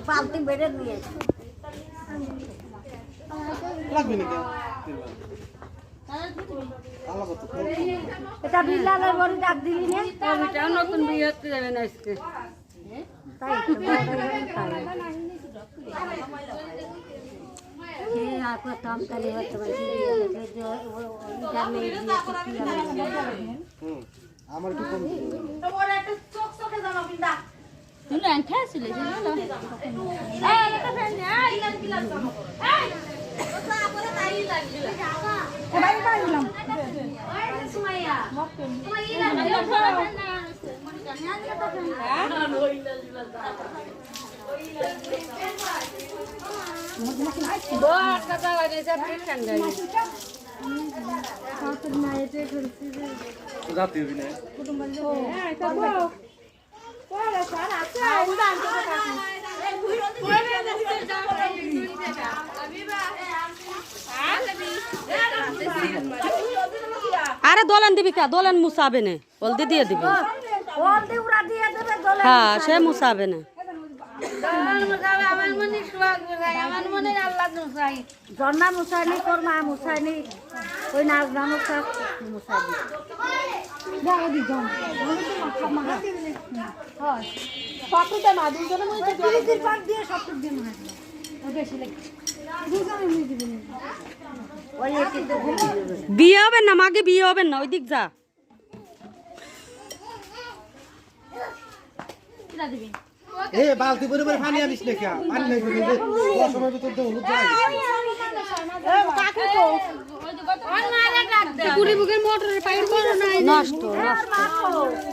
পালতি বেড়ে নিয়ে লাগবে নাকি এটা বিলালের বড় ডাক দিলি না এটা নতুন বিয়ে হতে যাবে না আজকে তাই आपको काम करे हो तो আমার কি কম তোমার একটা চোখ চোখে জানো বিন্দা তুমি আনতে আসলে জানো এই এটা ফেন এই লাগলা এই ওটা আপরে তাই লাগলা এবারে পাইলাম এই সুমাইয়া সুমাইয়া না মনে জানা না তো ফেন ওই লাগলা बहुत कथा वाले सब ठीक ठंडा है जाती भी नहीं अरे दोलन दिबी क्या दोलन मुसाबे ने हल्दी दिए दिबी हल्दी उड़ा दिए देबे दोलन हाँ से मुसाबे ने জন্না মুসাইনি তোর মা মুসাইনি ওই নাচ গান মুসাইনি বিয়ে হবে না মাগে বিয়ে হবে না ওই দিক যা এ বালতি ভরে ভরে পানি আনিস না কে পানি নাই বলে যে ওই সময় ভিতর দে হলুদ যায় পুরি বুকের মোটরের পাইর বড় নাই নষ্ট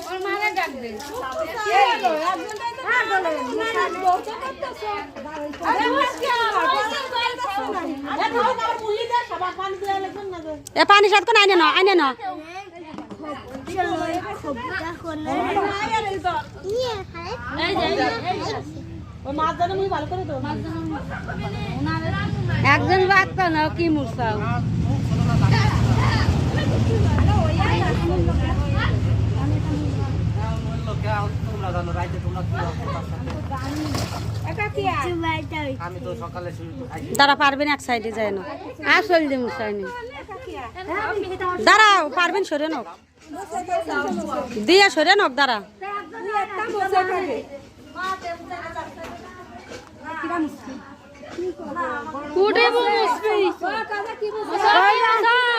ওর মারে ডাক দে এ পানি সাত কোন আইনে না একজন বাচ্চা না কি মুসাও দাঁড়া পারবেন এক সাইডে যায় না আসল যে মুসাইনি দাঁড়াও পারবেন সরে নক দিয়া সরে নক দাঁড়া কুটে